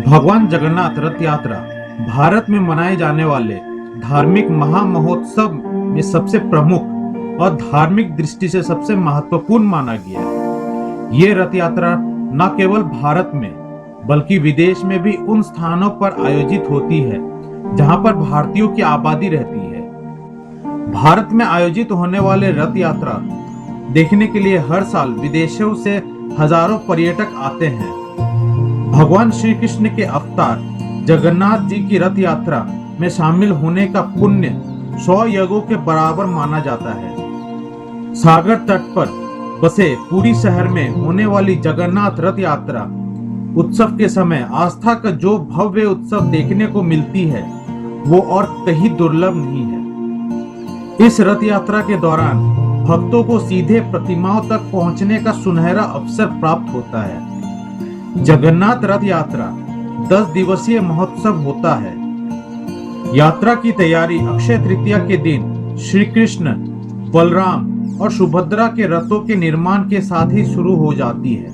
भगवान जगन्नाथ रथ यात्रा भारत में मनाए जाने वाले धार्मिक महामहोत्सव में सबसे प्रमुख और धार्मिक दृष्टि से सबसे महत्वपूर्ण माना गया है। ये रथ यात्रा न केवल भारत में बल्कि विदेश में भी उन स्थानों पर आयोजित होती है जहां पर भारतीयों की आबादी रहती है। भारत में आयोजित होने वाले रथ यात्रा देखने के लिए हर साल विदेशों से हजारों पर्यटक आते हैं। भगवान श्री कृष्ण के अवतार जगन्नाथ जी की रथ यात्रा में शामिल होने का पुण्य 100 यज्ञों के बराबर माना जाता है। सागर तट पर बसे पुरी शहर में होने वाली जगन्नाथ रथ यात्रा उत्सव के समय आस्था का जो भव्य उत्सव देखने को मिलती है वो और कहीं दुर्लभ नहीं है। इस रथ यात्रा के दौरान भक्तों को सीधे प्रतिमाओं तक पहुंचने का सुनहरा अवसर प्राप्त होता है। जगन्नाथ रथ यात्रा 10 दिवसीय महोत्सव होता है। यात्रा की तैयारी अक्षय तृतीया के दिन श्री कृष्ण, बलराम और सुभद्रा के रथों के निर्माण के साथ ही शुरू हो जाती है।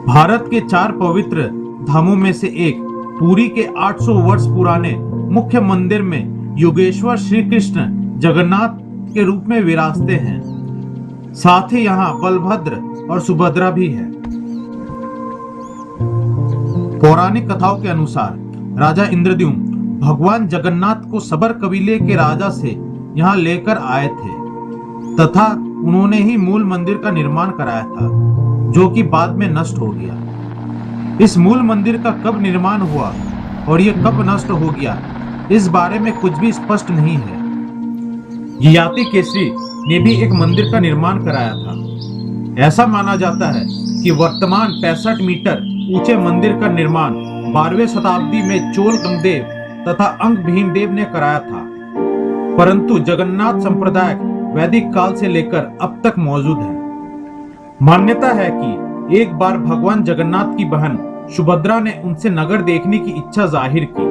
भारत के 4 पवित्र धामों में से एक पुरी के 800 वर्ष पुराने मुख्य मंदिर में योगेश्वर श्री कृष्ण जगन्नाथ के रूप में विराजते हैं। साथ ही यहाँ बलभद्र और सुभद्रा भी है। पौराणिक कथाओं के अनुसार राजा इंद्रद्युम्न भगवान जगन्नाथ को सबर कबीले के राजा से यहाँ लेकर आए थे तथा उन्होंने ही मूल मंदिर का निर्माण कराया था, जो कि बाद में नष्ट हो गया। इस मूल मंदिर का कब निर्माण हुआ और यह कब नष्ट हो गया, इस बारे में कुछ भी स्पष्ट नहीं है। ययाति केसरी ने भी एक मंदिर का निर्माण कराया था। ऐसा माना जाता है कि वर्तमान 65 मीटर ऊंचे मंदिर का निर्माण 12वीं शताब्दी में चोल गंगदेव तथा अंग भीमदेव ने कराया था, परंतु जगन्नाथ संप्रदाय वैदिक काल से लेकर अब तक मौजूद है। मान्यता है कि एक बार भगवान जगन्नाथ की बहन सुभद्रा ने उनसे नगर देखने की इच्छा जाहिर की,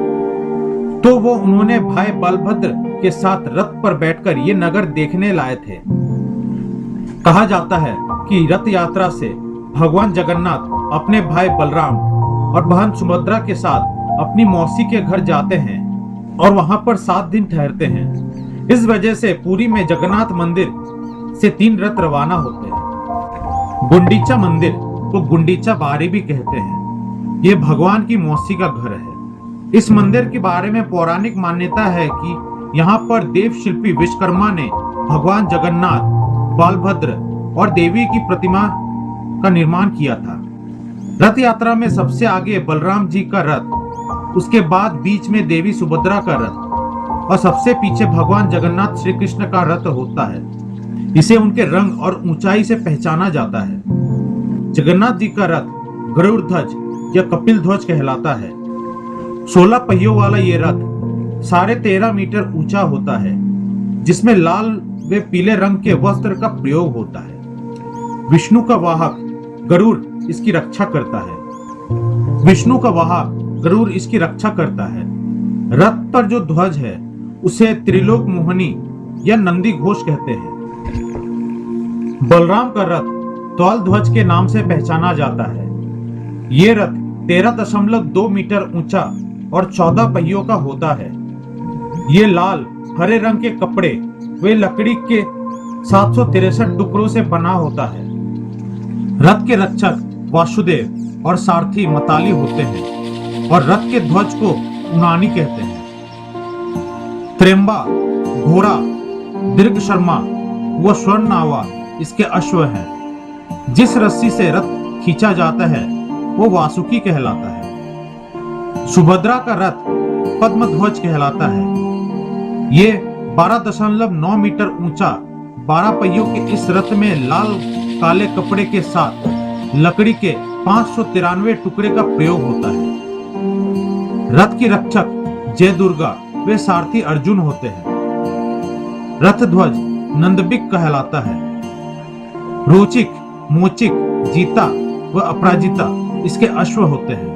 तो वो उन्होंने भाई बलभद्र के साथ रथ पर बैठकर ये नगर देखने लाए थे। कहा जाता है कि रथ यात्रा से भगवान जगन्नाथ अपने भाई बलराम और बहन सुभद्रा के साथ अपनी मौसी के घर जाते हैं और वहां पर 7 दिन ठहरते हैं। इस वजह से पुरी में जगन्नाथ मंदिर से 3 रथ रवाना होते हैं। गुंडीचा मंदिर को गुंडीचा बारी भी कहते हैं। ये भगवान की मौसी का घर है। इस मंदिर के बारे में पौराणिक मान्यता है कि यहाँ पर देव शिल्पी विश्वकर्मा ने भगवान जगन्नाथ, बलभद्र और देवी की प्रतिमा का निर्माण किया था। रथ यात्रा में सबसे आगे बलराम जी का रथ, उसके बाद बीच में देवी सुभद्रा का रथ और सबसे पीछे भगवान जगन्नाथ श्री कृष्ण का रथ होता है। इसे उनके रंग और ऊंचाई से पहचाना जाता है। जगन्नाथ जी का रथ गरुड़ ध्वज या कपिल ध्वज कहलाता है। 16 पहियों वाला ये रथ 13.5 मीटर ऊंचा होता है, जिसमें लाल व पीले रंग के वस्त्र का प्रयोग होता है। विष्णु का वाहक गरुड़ इसकी रक्षा करता है। विष्णु का वाहक गरुड़ इसकी रक्षा करता है। रथ पर जो ध्वज है उसे त्रिलोक मोहनी या नंदी घोष कहते हैं। बलराम का रथ तौल ध्वज के नाम से पहचाना जाता है। ये रथ 13.2 मीटर ऊंचा और 14 पहियों का होता है। ये लाल हरे रंग के कपड़े वे लकड़ी के 763 टुकड़ों से बना होता है। रथ के रक्षक वासुदेव और सारथी मताली होते हैं और रथ के ध्वज को उनानी कहते हैं। त्रेम्बा, घोड़ा, दीर्घ शर्मा व स्वर्णनावा इसके अश्व हैं। जिस रस्सी से रथ खींचा जाता है वो वासुकी कहलाता है। सुभद्रा का रथ पद्म ध्वज कहलाता है। ये 12.9 मीटर ऊंचा 12 पहियों के इस रथ में लाल काले कपड़े के साथ लकड़ी के 593 टुकड़े का प्रयोग होता है। रथ की रक्षक जय दुर्गा वे सारथी अर्जुन होते हैं। रथ ध्वज नंदबिक कहलाता है। रोचिक, मोचिक, जीता व अपराजिता इसके अश्व होते हैं।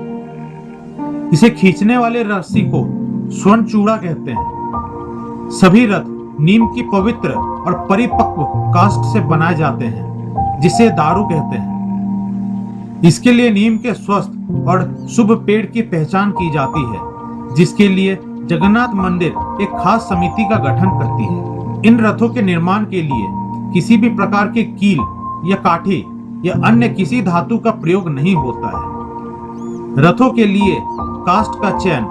इसे खींचने वाले रस्सी को स्वर्ण चूड़ा कहते हैं। सभी रथ नीम की पवित्र और परिपक्व काष्ठ से बनाए जाते हैं, जिसे दारू कहते हैं। इसके लिए नीम के स्वस्थ और शुभ पेड़ की पहचान की जाती है, जिसके लिए जगन्नाथ मंदिर एक खास समिति का गठन करती है। इन रथों के निर्माण के लिए किसी भी प्रकार के कील या काठी या अन्य किसी धातु का प्रयोग नहीं होता है। रथों के लिए काष्ठ का चयन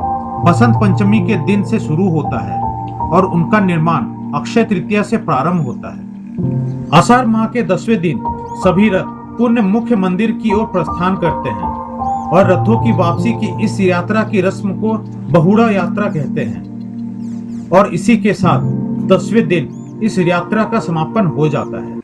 बसंत पंचमी के दिन से शुरू होता है और उनका निर्माण अक्षय तृतीया से प्रारंभ होता है। आषाढ़ माह के 10वें दिन सभी रथ पुण्य मुख्य मंदिर की ओर प्रस्थान करते हैं और रथों की वापसी की इस यात्रा की रस्म को बहुड़ा यात्रा कहते हैं और इसी के साथ 10वें दिन इस यात्रा का समापन हो जाता है।